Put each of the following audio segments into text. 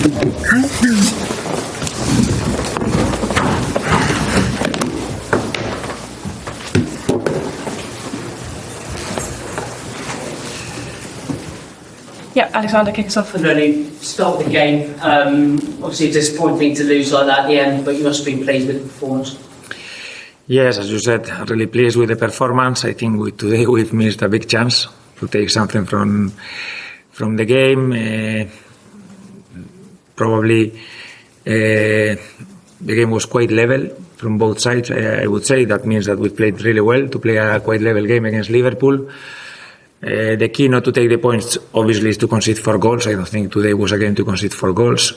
Yeah, Alexander, kick us off. Really start the game. Obviously, disappointing to lose like that at the end, but you must have been pleased with the performance. Yes, as you said, really pleased with the performance. I think today we've missed a big chance to take something from the game. Probably the game was quite level from both sides. I would say that means that we played really well to play a quite level game against Liverpool. The key not to take the points, obviously, is to concede 4 goals. I don't think today was a game to concede 4 goals.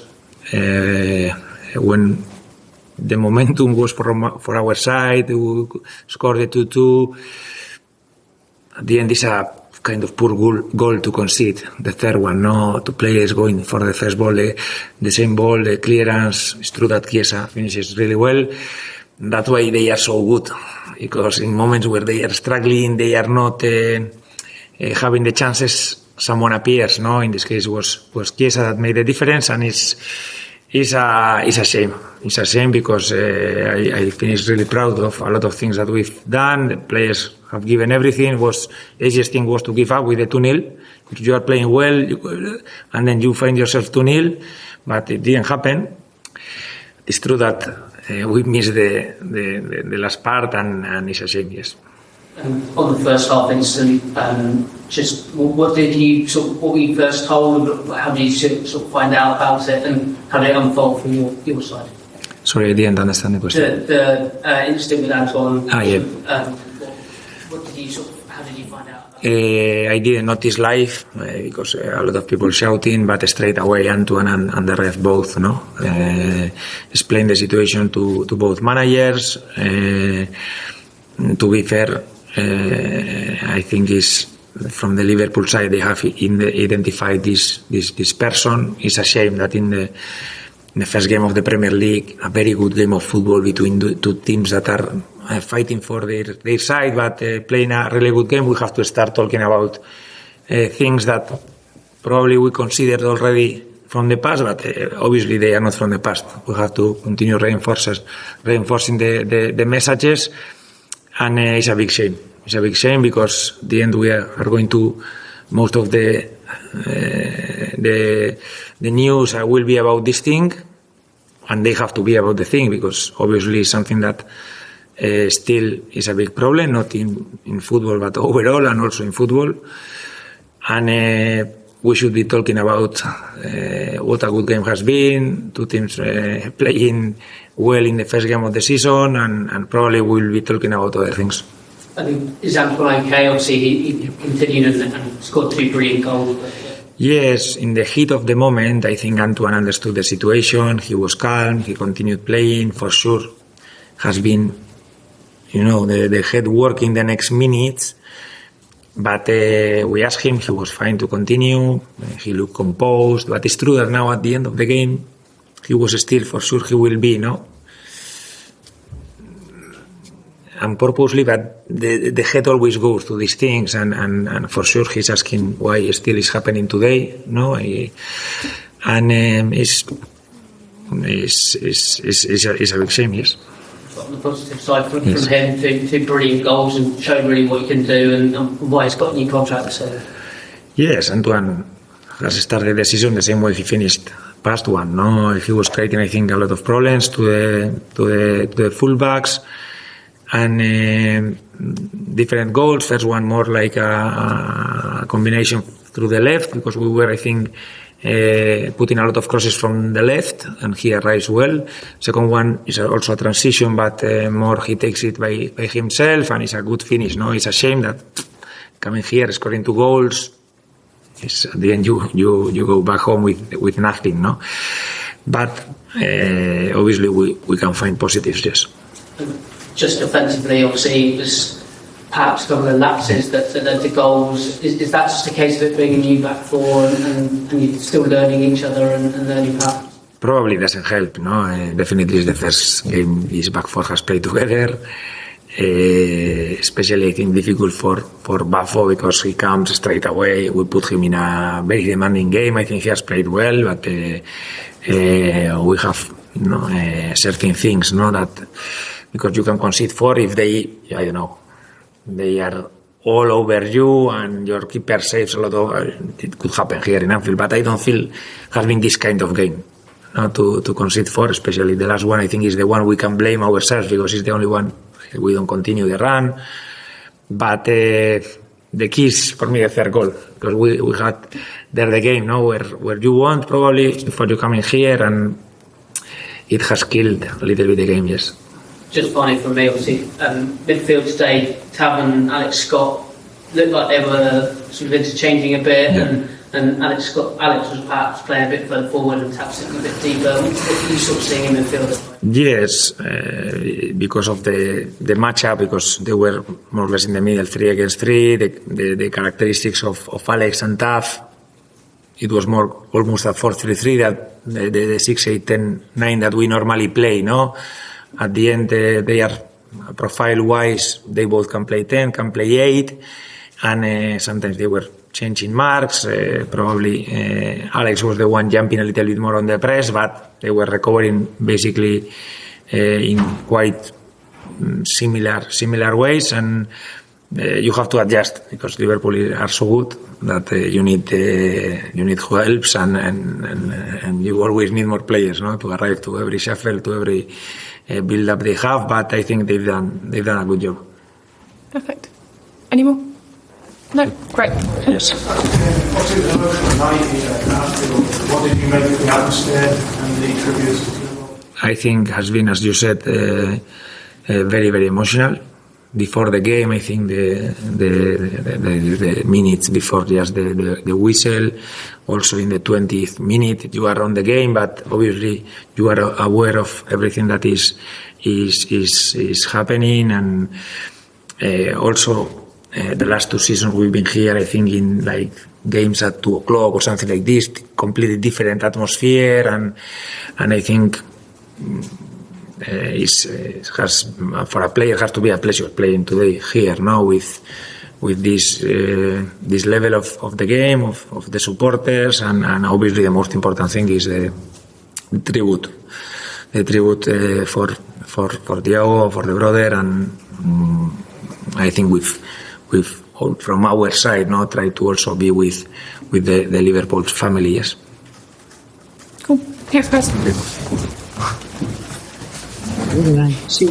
When the momentum was for our side, we scored the 2-2. At the end, it's a kind of poor goal to concede. The third one, no, two players going for the first ball, the same ball, the clearance. It's true that Chiesa finishes really well. That's why they are so good, because in moments where they are struggling, they are not having the chances, someone appears. No, in this case was Chiesa that made the difference, and it's a shame. It's a shame because I finish really proud of a lot of things that we've done. The players have given everything. The easiest thing was to give up with the 2-0. If you are playing well, and then you find yourself 2-0, but it didn't happen. It's true that we missed the last part, and it's a shame, yes. On the first half incident, just what were you first told? How did you sort of find out about it, and how did it unfold from your side? Sorry, I didn't understand the question. The incident with Antoine. Yeah. How did you find out? I didn't notice live because a lot of people shouting, but straight away Antoine and the ref both, explained the situation to both managers. To be fair, I think is from the Liverpool side they have identified this person. It's a shame that in the first game of the Premier League, a very good game of football between two teams that are fighting for their side, but playing a really good game, we have to start talking about things that probably we considered already from the past, but obviously they are not from the past. We have to continue reinforcing the messages, and it's a big shame. It's a big shame because at the end we are going to most of the news will be about this thing, and they have to be about the thing because obviously it's something that still is a big problem, not in football but overall, and also in football. And we should be talking about what a good game has been, two teams playing well in the first game of the season, and probably we'll be talking about other things. I think, is Antoine okay? Obviously he continued and scored 2 brilliant goals. Yes, in the heat of the moment, I think Antoine understood the situation. He was calm, he continued playing. For sure, has been, the head working the next minutes. But we asked him, he was fine to continue. He looked composed. But it's true that now at the end of the game, he was still, for sure, he will be, and purposely, but the head always goes to these things, and for sure he's asking why it still is happening today, and it's a big shame, yes. On the positive side from him, 2 brilliant goals and showing really what he can do and why he's got a new contract. So. Yes, Antoine has started the season the same way he finished past one. He was creating, I think, a lot of problems to the fullbacks. And different goals. First one more like a combination through the left, because we were, I think, putting a lot of crosses from the left, and he arrives well. Second one is also a transition, but more he takes it by himself, and it's a good finish. It's a shame that coming here, scoring 2 goals, is at the end you go back home with nothing. But obviously we can find positives, yes. Just offensively, obviously, it was perhaps some of the lapses that led to goals. Is that just a case of it bringing you back forward and you're still learning each other and learning perhaps? Probably doesn't help, Definitely it's the first game these back four has played together. especially I think difficult for Buffo because he comes straight away. We put him in a very demanding game. I think he has played well, but we have certain things, that because you can concede 4 if they are all over you and your keeper saves a lot of. It could happen here in Anfield, but I don't feel has been this kind of game. To concede 4, especially the last one, I think is the one we can blame ourselves because it's the only one we don't continue the run. But the key is for me the third goal because we had there the game where you want probably before you come in here, and it has killed a little bit the game. Yes. Just finally from me, obviously, midfield today, Tav and Alex Scott looked like they were sort of interchanging a bit, and Alex was perhaps playing a bit further forward and Tav sitting a bit deeper. What are you sort of seeing in midfield? Yes, because of the matchup, because they were more or less in the middle, 3 against 3, the characteristics of Alex and Tav, it was more almost a 4-3-3 that the 6-8-10-9 that we normally play, At the end, they are profile-wise, they both can play 10, can play 8, and sometimes they were changing marks. Probably Alex was the one jumping a little bit more on the press, but they were recovering basically in quite similar ways, and you have to adjust because Liverpool are so good that you need who helps, and you always need more players, to arrive to every shuffle, to every build up they have. But I think they've done a good job. Perfect. Any more? No, great. Yes. What did you make of the atmosphere and the tributes? I think has been, as you said, very, very emotional. Before the game, I think the minutes before just the whistle, also in the 20th minute, you are on the game, but obviously you are aware of everything that is happening, and also the last 2 seasons we've been here, I think in like games at 2 o'clock or something like this, completely different atmosphere, and I think. For a player, has to be a pleasure playing today here now with this level of the game, of the supporters, and obviously the most important thing is the tribute for Diogo, for the brother, and I think we've from our side try to also be with the Liverpool family. Yes. Cool. Thanks, guys. Sí.